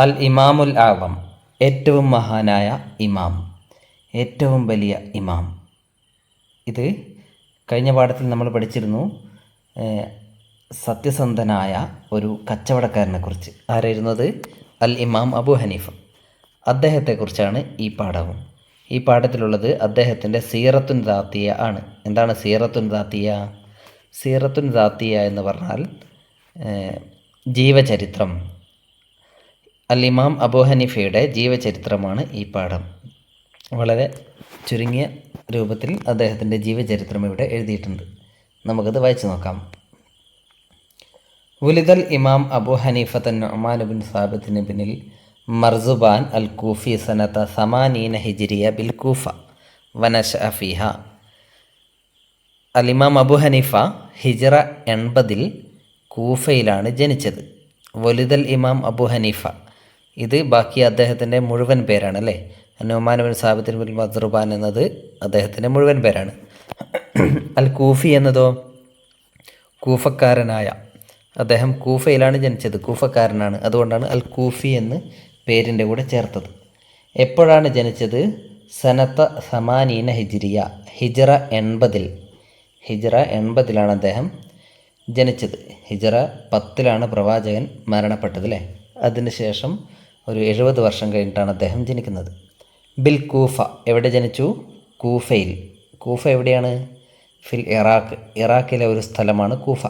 അൽ ഇമാമുൽ ആളം, ഏറ്റവും മഹാനായ ഇമാം, ഏറ്റവും വലിയ ഇമാം. ഇത് കഴിഞ്ഞ പാഠത്തിൽ നമ്മൾ പഠിച്ചിരുന്നു. സത്യസന്ധനായ ഒരു കച്ചവടക്കാരനെക്കുറിച്ച്. ആരായിരുന്നത്? അൽ ഇമാം അബു ഹനീഫ. അദ്ദേഹത്തെക്കുറിച്ചാണ് ഈ പാഠവും. ഈ പാഠത്തിലുള്ളത് അദ്ദേഹത്തിൻ്റെ സീറത്തുൻ ദാത്തിയ ആണ്. എന്താണ് സീറത്തുൻ ദാത്തിയ? സീറത്തുൻ ദാത്തിയ എന്ന് പറഞ്ഞാൽ ജീവചരിത്രം. അൽ ഇമാം അബു ഹനീഫയുടെ ജീവചരിത്രമാണ് ഈ പാഠം. വളരെ ചുരുങ്ങിയ രൂപത്തിൽ അദ്ദേഹത്തിൻ്റെ ജീവചരിത്രം ഇവിടെ എഴുതിയിട്ടുണ്ട്. നമുക്കത് വായിച്ചു നോക്കാം. വുലിദൽ ഇമാം അബു ഹനീഫത്ത് നുഅ്മാൻ ബിൻ സാബിത്ത് ബിനിൽ മർസുബാൻ അൽ കൂഫി സനത സമാനീന ഹിജ്രിയ ബിൽ കൂഫ വനശഅ ഫീഹ. അൽ ഇമാം അബു ഹനീഫ ഹിജ്റ 80 കൂഫയിലാണ് ജനിച്ചത്. വലുദൽ ഇമാം അബു ഹനീഫ, ഇത് ബാക്കി അദ്ദേഹത്തിൻ്റെ മുഴുവൻ പേരാണ് അല്ലേ. നുഅ്മാൻ ബിൻ സാബിത്ത് ബിൻ മർസുബാൻ എന്നത് അദ്ദേഹത്തിൻ്റെ മുഴുവൻ പേരാണ്. അൽ കൂഫി എന്നതോ കൂഫക്കാരനായ. അദ്ദേഹം കൂഫയിലാണ് ജനിച്ചത്, കൂഫക്കാരനാണ്. അതുകൊണ്ടാണ് അൽ കൂഫി എന്ന് പേരിൻ്റെ കൂടെ ചേർത്തത്. എപ്പോഴാണ് ജനിച്ചത്? സനത്ത സമാനീന ഹിജ്രിയ, ഹിജ്റ 80. ഹിജ്റ 80 അദ്ദേഹം ജനിച്ചത്. ഹിജ്റ 10 പ്രവാചകൻ മരണപ്പെട്ടത് അല്ലേ. അതിനുശേഷം ഒരു 70 വർഷം കഴിഞ്ഞിട്ടാണ് അദ്ദേഹം ജനിക്കുന്നത്. ബിൽ കൂഫ, എവിടെ ജനിച്ചു? കൂഫയിൽ. കൂഫ എവിടെയാണ്? ഫിൽ ഇറാഖ്, ഇറാഖിലെ ഒരു സ്ഥലമാണ് കൂഫ.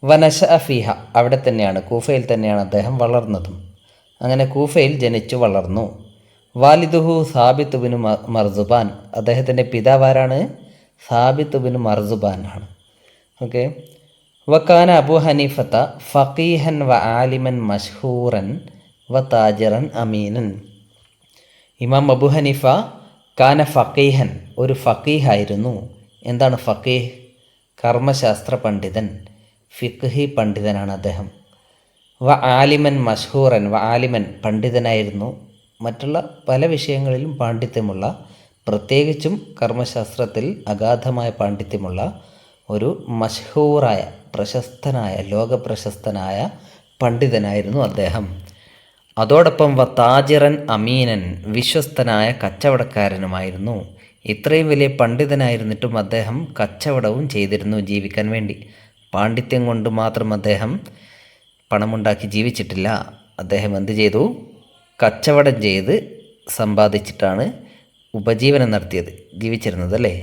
വനശഅ ഫീഹ, അവിടെ തന്നെയാണ്, കൂഫയിൽ തന്നെയാണ് അദ്ദേഹം വളർന്നതും. അങ്ങനെ കൂഫയിൽ ജനിച്ചു വളർന്നു. വാലിദുഹു സാബിത്ത് ബിൻ മർസുബാൻ, അദ്ദേഹത്തിൻ്റെ പിതാവാരാണ്? സാബിത്ത് ബിൻ മർസുബാൻ ആണ്. ഓക്കെ. വക്കാന അബു ഹനീഫത്ത ഫഖീഹൻ വ ആലിമൻ മഷ്ഹൂറൻ വ താജിറൻ അമീനൻ. ഇമാം അബു ഹനീഫ കാന ഫഖീഹൻ, ഒരു ഫഖീഹായിരുന്നു. എന്താണ് ഫഖീഹ്? കർമ്മശാസ്ത്ര പണ്ഡിതൻ, ഫിഖ്ഹി പണ്ഡിതനാണ് അദ്ദേഹം. വ ആലിമൻ മഷ്ഹൂറൻ, വ ആലിമൻ പണ്ഡിതനായിരുന്നു. മറ്റുള്ള പല വിഷയങ്ങളിലും പാണ്ഡിത്യമുള്ള, പ്രത്യേകിച്ചും കർമ്മശാസ്ത്രത്തിൽ അഗാധമായ പാണ്ഡിത്യമുള്ള ഒരു മഷ്ഹൂറായ, പ്രശസ്തനായ, ലോകപ്രശസ്തനായ പണ്ഡിതനായിരുന്നു അദ്ദേഹം. അതോടൊപ്പം വ താജിറൻ അമീനൻ, വിശ്വസ്തനായ കച്ചവടക്കാരനുമായിരുന്നു. ഇത്രയും വലിയ പണ്ഡിതനായിരുന്നിട്ടും അദ്ദേഹം കച്ചവടവും ചെയ്തിരുന്നു ജീവിക്കാൻ വേണ്ടി. പാണ്ഡിത്യം കൊണ്ട് മാത്രം അദ്ദേഹം പണമുണ്ടാക്കി ജീവിച്ചിട്ടില്ല. അദ്ദേഹം എന്ത് ചെയ്തു? കച്ചവടം ചെയ്ത് സമ്പാദിച്ചിട്ടാണ് ഉപജീവനം നടത്തിയത്, ജീവിച്ചിരുന്നത് അല്ലേ.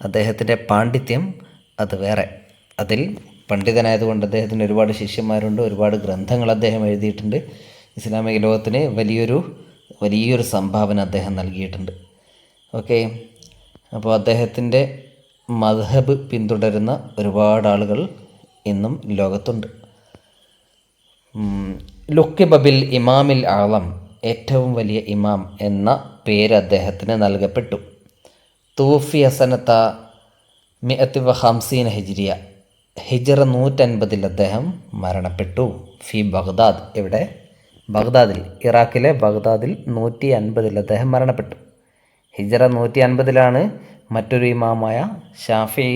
അദ്ദേഹത്തിൻ്റെ പാണ്ഡിത്യം അത് വേറെ. അതിൽ പണ്ഡിതനായതുകൊണ്ട് അദ്ദേഹത്തിന് ഒരുപാട് ശിഷ്യന്മാരുണ്ട്, ഒരുപാട് ഗ്രന്ഥങ്ങൾ അദ്ദേഹം എഴുതിയിട്ടുണ്ട്. ഇസ്ലാമിക ലോകത്തിന് വലിയൊരു സംഭാവന അദ്ദേഹം നൽകിയിട്ടുണ്ട്. ഓക്കെ. അപ്പോൾ അദ്ദേഹത്തിൻ്റെ മദ്ഹബ് പിന്തുടരുന്ന ഒരുപാട് ആളുകൾ ഇന്നും ലോകത്തുണ്ട്. ലുഖിബ ബിൽ ഇമാമിൽ ആളം, ഏറ്റവും വലിയ ഇമാം എന്ന പേര് അദ്ദേഹത്തിന് നൽകപ്പെട്ടു. തൂഫിയ സനത്ത 150 ഹിജ്രിയ, ഹിജ്റ 150 അദ്ദേഹം മരണപ്പെട്ടു. ഫി ബഗ്ദാദ്, എവിടെ? ബഗ്ദാദിൽ, ഇറാഖിലെ ബഗ്ദാദിൽ 150 അദ്ദേഹം മരണപ്പെട്ടു. ഹിജ്റ 150 മറ്റൊരു ഇമാമായ ഷാഫിഈ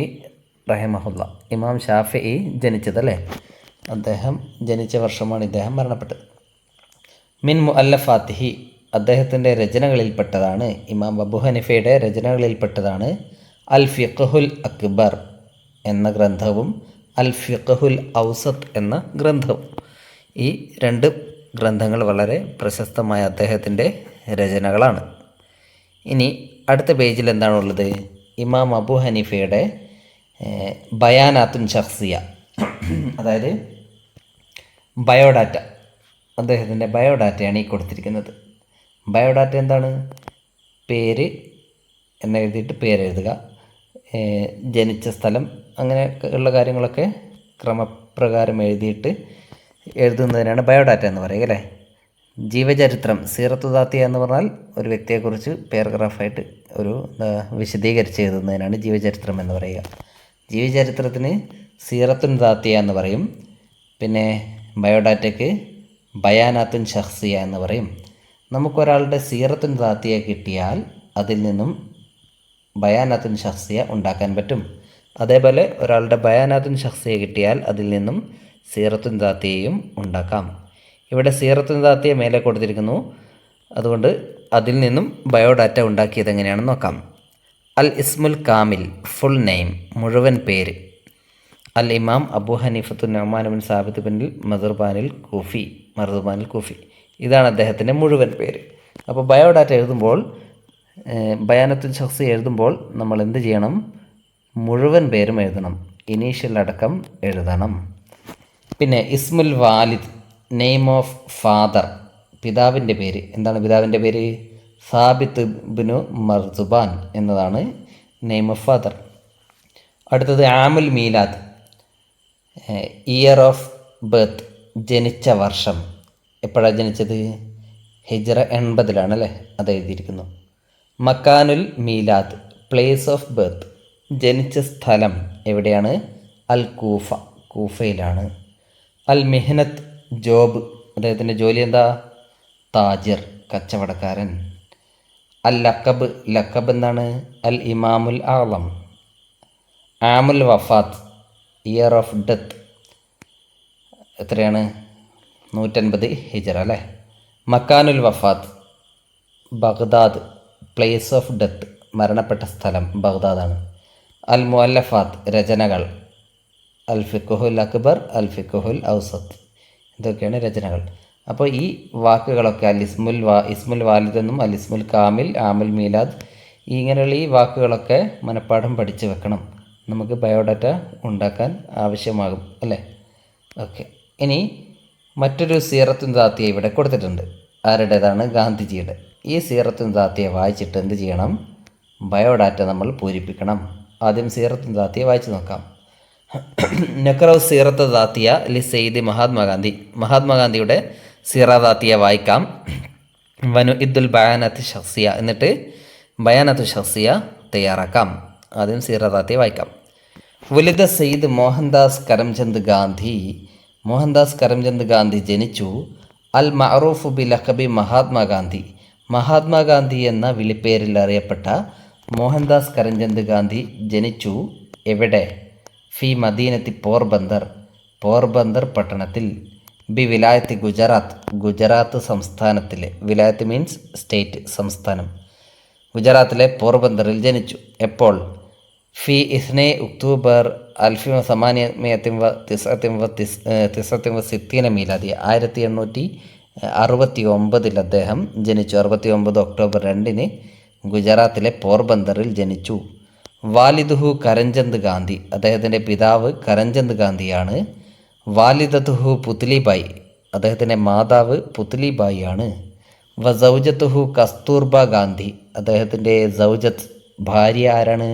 റഹിമഹുല്ല, ഇമാം ഷാഫിഈ ജനിച്ചതല്ലേ. അദ്ദേഹം ജനിച്ച വർഷമാണ് ഇദ്ദേഹം മരണപ്പെട്ടത്. മിൻ മുഅല്ലഫാത്തിഹി, അദ്ദേഹത്തിൻ്റെ രചനകളിൽപ്പെട്ടതാണ്, ഇമാം അബു ഹനീഫയുടെ രചനകളിൽപ്പെട്ടതാണ് അൽ ഫിഖ്ഹുൽ അക്ബർ എന്ന ഗ്രന്ഥവും അൽ ഫിഖ്ഹുൽ ഔസത്ത് എന്ന ഗ്രന്ഥവും. ഈ 2 ഗ്രന്ഥങ്ങൾ വളരെ പ്രശസ്തമായ അദ്ദേഹത്തിൻ്റെ രചനകളാണ്. ഇനി അടുത്ത പേജിൽ എന്താണുള്ളത്? ഇമാം അബു ഹനീഫയുടെ ബയാനാത്തുൻ ഷഖ്സിയ, അതായത് ബയോഡാറ്റ. അദ്ദേഹത്തിൻ്റെ ബയോഡാറ്റയാണ് ഈ കൊടുത്തിരിക്കുന്നത്. ബയോഡാറ്റ എന്താണ്? പേര് എന്ന് എഴുതിയിട്ട് പേരെഴുതുക, ജനിച്ച സ്ഥലം, അങ്ങനെ ഉള്ള കാര്യങ്ങളൊക്കെ ക്രമപ്രകാരം എഴുതുന്നതിനാണ് ബയോഡാറ്റ എന്ന് പറയുക അല്ലേ. ജീവചരിത്രം, സീറത്തു ദാത്തിയ എന്ന് പറഞ്ഞാൽ ഒരു വ്യക്തിയെക്കുറിച്ച് പാരഗ്രാഫായിട്ട് ഒരു വിശദീകരിച്ച് എഴുതുന്നതിനാണ് ജീവചരിത്രം എന്ന് പറയുക. ജീവചരിത്രത്തിന് സീറത്തുൻ ദാത്തിയ എന്ന് പറയും. പിന്നെ ബയോഡാറ്റയ്ക്ക് ബയാനാത്തുൻ ഷഖ്സിയ എന്ന് പറയും. നമുക്കൊരാളുടെ സീറത്തുൻ ദാത്തിയ കിട്ടിയാൽ അതിൽ നിന്നും ബയാനാത്തുൻ ഷഖ്സിയ ഉണ്ടാക്കാൻ പറ്റും. അതേപോലെ ഒരാളുടെ ബയാനാത്തുൻ ഷഖ്സിയ കിട്ടിയാൽ അതിൽ നിന്നും സീറത്തുൻ ദാത്തിയയും ഉണ്ടാക്കാം. ഇവിടെ സീറത്തുൻ ദാത്തിയെ മേലെ കൊടുത്തിരിക്കുന്നു. അതുകൊണ്ട് അതിൽ നിന്നും ബയോഡാറ്റ ഉണ്ടാക്കിയത് എങ്ങനെയാണെന്ന് നോക്കാം. അൽ ഇസ്മുൽ കാമിൽ, ഫുൾ നെയിം, മുഴുവൻ പേര്. അൽ ഇമാം അബു ഹനീഫത്തു നുഅ്മാൻ ബിൻ സാബിത്ത് ബിൻ മർസുബാനിൽ കൂഫി. ഇതാണ് അദ്ദേഹത്തിൻ്റെ മുഴുവൻ പേര്. അപ്പോൾ ബയോഡാറ്റ എഴുതുമ്പോൾ, ബയാനത്തുൽ ശഖ്സി എഴുതുമ്പോൾ നമ്മൾ എന്ത് ചെയ്യണം? മുഴുവൻ പേരും എഴുതണം, ഇനീഷ്യൽ അടക്കം എഴുതണം. പിന്നെ ഇസ്മുൽ വാലിദ്, നെയിം ഓഫ് ഫാദർ, പിതാവിൻ്റെ പേര്. എന്താണ് പിതാവിൻ്റെ പേര്? സാബിത്ത് ബിനു മർസുബാൻ എന്നതാണ് നെയിം ഓഫ് ഫാദർ. അടുത്തത് ആമുൽ മീലാദ്, ഇയർ ഓഫ് ബർത്ത്, ജനിച്ച വർഷം. എപ്പോഴാണ് ജനിച്ചത്? ഹിജ്റ 80 അല്ലേ? അത് എഴുതിയിരിക്കുന്നു. മക്കാനുൽ മീലാദ്, പ്ലേസ് ഓഫ് ബർത്ത്, ജനിച്ച സ്ഥലം എവിടെയാണ്? അൽ കൂഫ, കൂഫയിലാണ്. അൽ മിഹ്നത്ത്, ജോബ്, അദ്ദേഹത്തിൻ്റെ ജോലി എന്താ? താജിർ, കച്ചവടക്കാരൻ. അൽ ലക്കബ്, ലക്കബ് എന്താണ്? അൽ ഇമാമുൽ ആളം. ആമുൽ വഫാത്ത്, ഇയർ ഓഫ് ഡെത്ത്, എത്രയാണ്? 150 ഹിജ്റ അല്ലേ? മക്കാനുൽ വഫാത്ത്, ബഗ്ദാദ്, പ്ലേസ് ഓഫ് ഡെത്ത്, മരണപ്പെട്ട സ്ഥലം ബഗ്ദാദാണ്. അൽ മുഅല്ലഫാത്ത്, രചനകൾ. അൽ ഫിഖ്ഹുൽ അക്ബർ, അൽ ഫിഖ്ഹുൽ ഔസത്ത്, ഇതൊക്കെയാണ് രചനകൾ. അപ്പോൾ ഈ വാക്കുകളൊക്കെ ഇസ്മുൽ വാലിദ് എന്നും അൽ ഇസ്മുൽ കാമിൽ, ആമുൽ മീലാദ്, ഇങ്ങനെയുള്ള ഈ വാക്കുകളൊക്കെ മനഃപ്പാഠം പഠിച്ചു വെക്കണം. നമുക്ക് ബയോഡാറ്റ ഉണ്ടാക്കാൻ ആവശ്യമാകും അല്ലേ? ഓക്കെ. ഇനി മറ്റൊരു സീറത്തുൻ ദാത്തിയ ഇവിടെ കൊടുത്തിട്ടുണ്ട്. ആരുടേതാണ്? ഗാന്ധിജിയുടെ. ഈ സീറത്തുൻ ദാത്തിയെ വായിച്ചിട്ട് എന്ത് ചെയ്യണം? ബയോഡാറ്റ നമ്മൾ പൂരിപ്പിക്കണം. ആദ്യം സീറത്തുൻ ദാത്തിയെ വായിച്ചു നോക്കാം. നഖറൗ സീറത്ത് ദാത്തിയ ലി സെയ്ദ് മഹാത്മാഗാന്ധി. മഹാത്മാഗാന്ധിയുടെ സീറ ദാത്തിയ വായിക്കാം. വനു ഇദ്ദുൽ ബയാനത്ത് ഷഖ്സിയ, എന്നിട്ട് ബയാനത്ത് ഷഖ്സിയ തയ്യാറാക്കാം. ആദ്യം സീറ ദാത്തിയ വായിക്കാം. വലിദ സെയ്ദ് മോഹൻദാസ് കരംചന്ദ് ഗാന്ധി. മോഹൻദാസ് കരംചന്ദ് ഗാന്ധി ജനിച്ചു. അൽ മഅറൂഫ് ബി ലഖബി മഹാത്മാഗാന്ധി. മഹാത്മാഗാന്ധി എന്ന വിളിപ്പേരിൽ അറിയപ്പെട്ട മോഹൻദാസ് കരംചന്ദ് ഗാന്ധി ജനിച്ചു. എവിടെ? ഫി മദീനത്തി പോർബന്ദർ, പോർബന്ദർ പട്ടണത്തിൽ. ബി വിലായത്തി ഗുജറാത്ത്, ഗുജറാത്ത് സംസ്ഥാനത്തിലെ. വിലായത്ത് മീൻസ് സ്റ്റേറ്റ്, സംസ്ഥാനം. ഗുജറാത്തിലെ പോർബന്ദറിൽ ജനിച്ചു. എപ്പോൾ? ഫി 2 ഒക്ടോബർ 1869 മീലാദി, 1869 അദ്ദേഹം ജനിച്ചു. 69 ഒക്ടോബർ 2 ഗുജറാത്തിലെ പോർബന്ദറിൽ ജനിച്ചു. വാലിദുഹു കരംചന്ദ് ഗാന്ധി, അദ്ദേഹത്തിൻ്റെ പിതാവ് കരംചന്ദ് ഗാന്ധിയാണ്. വാലിദത്തുഹു പുത്ലിബായി, അദ്ദേഹത്തിൻ്റെ മാതാവ് പുത്ലിബായി ആണ്. വസൗജത്തുഹു കസ്തൂർബ ഗാന്ധി, അദ്ദേഹത്തിൻ്റെ സൗജത്ത് ഭാര്യ ആരാണ്?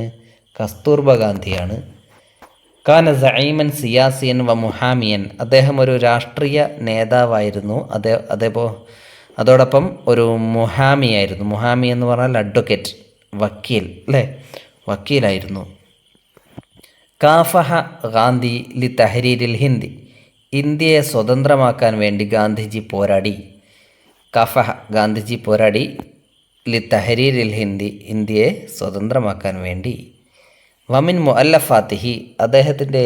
കസ്തൂർബ ഗാന്ധിയാണ്. കാന സഈമൻ സിയാസിയൻ വ മുഹാമിയൻ, അദ്ദേഹം ഒരു രാഷ്ട്രീയ നേതാവായിരുന്നു. അതോടൊപ്പം ഒരു മുഹാമിയായിരുന്നു. മുഹാമി എന്ന് പറഞ്ഞാൽ അഡ്വക്കേറ്റ്, വക്കീൽ അല്ലേ? വക്കീലായിരുന്നു. കാഫഹ ഗാന്ധി ലി തഹരീരിൽ ഹിന്ദി, ഇന്ത്യയെ സ്വതന്ത്രമാക്കാൻ വേണ്ടി ഗാന്ധിജി പോരാടി. കഫഹ, ഗാന്ധിജി പോരാടി. ലി തഹരീരിൽ ഹിന്ദി, ഇന്ത്യയെ സ്വതന്ത്രമാക്കാൻ വേണ്ടി. വമിൻ മുഅല്ലഫാത്തിഹി, അദ്ദേഹത്തിൻ്റെ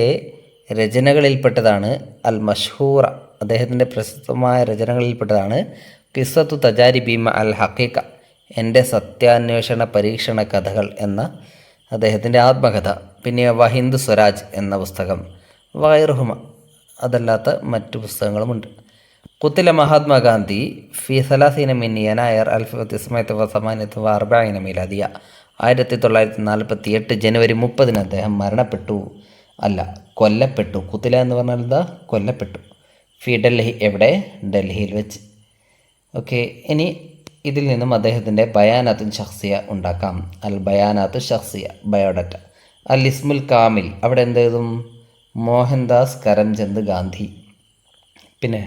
രചനകളിൽപ്പെട്ടതാണ്. അൽ മഷ്ഹൂറ, അദ്ദേഹത്തിൻ്റെ പ്രസിദ്ധമായ രചനകളിൽപ്പെട്ടതാണ് ഖിസ്സത്തു തജാരിബി മഅ അൽ ഹഖീഖ, എൻ്റെ സത്യാന്വേഷണ പരീക്ഷണ കഥകൾ എന്ന അദ്ദേഹത്തിൻ്റെ ആത്മകഥ. പിന്നെ വഹിന്ദ് സ്വരാജ് എന്ന പുസ്തകം. വൈറുഹുമ, അതല്ലാത്ത മറ്റു പുസ്തകങ്ങളുമുണ്ട്. കുത്തില മഹാത്മാഗാന്ധി ഫി 30 മിൻ യനായർ 1948 മീലാദിയ, 1948 ജനുവരി 30 അദ്ദേഹം മരണപ്പെട്ടു. അല്ല, കൊല്ലപ്പെട്ടു. കുത്തില എന്ന് പറഞ്ഞാൽ എന്താ? കൊല്ലപ്പെട്ടു. ഫി ഡൽഹി, എവിടെ? ഡൽഹിയിൽ വെച്ച്. ഓക്കെ. ഇനി ഇതിൽ നിന്നും അദ്ദേഹത്തിൻ്റെ ബയാനാത്തുൻ ഷഖ്സിയ ഉണ്ടാക്കാം. അൽ ബയാനാത്തു ഷഖ്സിയ, ബയോഡാറ്റ. അൽ ഇസ്മുൽ കാമിൽ, അവിടെ എന്ത് എഴുതും? മോഹൻദാസ് കരംചന്ദ് ഗാന്ധി. പിന്നെ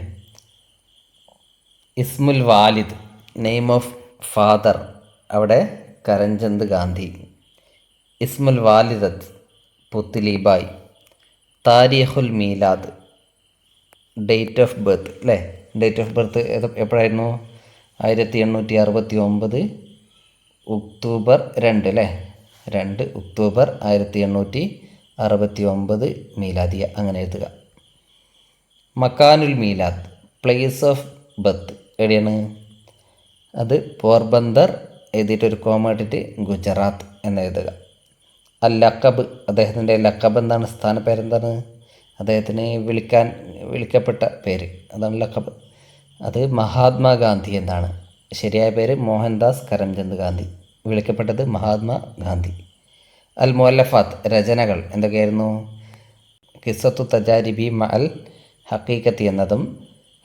ഇസ്മുൽ വാലിദ്, നെയിം ഓഫ് ഫാദർ, അവിടെ കരംചന്ദ് ഗാന്ധി. ഇസ്മുൽ വാലിദത്ത്, പുത്ലിബായ്. താരീഖുൽ മീലാദ്, ഡേറ്റ് ഓഫ് ബർത്ത് അല്ലേ? ഡേറ്റ് ഓഫ് ബർത്ത് എപ്പോഴായിരുന്നു? 1869 ഒക്ടോബർ 2 അല്ലേ? 2 ഒക്ടോബർ 1869 മീലാദിയ, അങ്ങനെ എഴുതുക. മക്കാനുൽ മീലാദ്, പ്ലേസ് ഓഫ് ബത്ത് എവിടെയാണ് അത് പോർബന്ദർ എഴുതിയിട്ടൊരു കോമ ഇട്ടിട്ട് ഗുജറാത്ത് എന്ന് എഴുതുക. അൽ ലക്കബ് അദ്ദേഹത്തിൻ്റെ ലക്കബ് എന്താണ്, സ്ഥാനപ്പേരെന്താണ്, അദ്ദേഹത്തിന് വിളിക്കപ്പെട്ട പേര് അതാണ് ലക്കബ്. അത് മഹാത്മാഗാന്ധി എന്നാണ്. ശരിയായ പേര് മോഹൻദാസ് കരംചന്ദ് ഗാന്ധി, വിളിക്കപ്പെട്ടത് മഹാത്മാ ഗാന്ധി. അൽ മുഅല്ലഫാത്ത് രചനകൾ എന്തൊക്കെയായിരുന്നു? ഖിസ്സത്തു തജാരിബി മഅൽ ഹഖീഖത്തി എന്നതും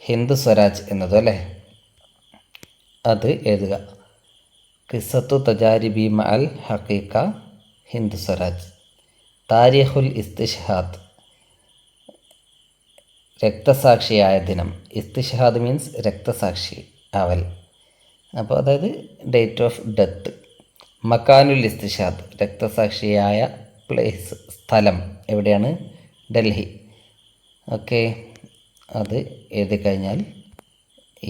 ഹിന്ദ് സ്വരാജ് എന്നതും അല്ലേ, അത് എഴുതുക. ഖിസ്സത്തു തജാരിബി മഅൽ ഹഖീഖ, ഹിന്ദ് സ്വരാജ്. താരിഖുൽ ഇസ്തിഷ്ഹാദ് രക്തസാക്ഷിയായ ദിനം. ഇസ്തിഷ്ഹാദ് മീൻസ് രക്തസാക്ഷി ആവൽ, അപ്പോൾ അതായത് ഡേറ്റ് ഓഫ് ഡെത്ത്. മക്കാനുൽ ഇസ്തിഷ്ഹാദ് രക്തസാക്ഷിയായ പ്ലേസ്, സ്ഥലം എവിടെയാണ്? ഡൽഹി. ഓക്കെ, അത് എഴുതി കഴിഞ്ഞാൽ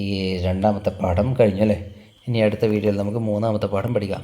ഈ രണ്ടാമത്തെ പാഠം കഴിഞ്ഞു അല്ലേ. ഇനി അടുത്ത വീഡിയോയിൽ നമുക്ക് മൂന്നാമത്തെ പാഠം പഠിക്കാം.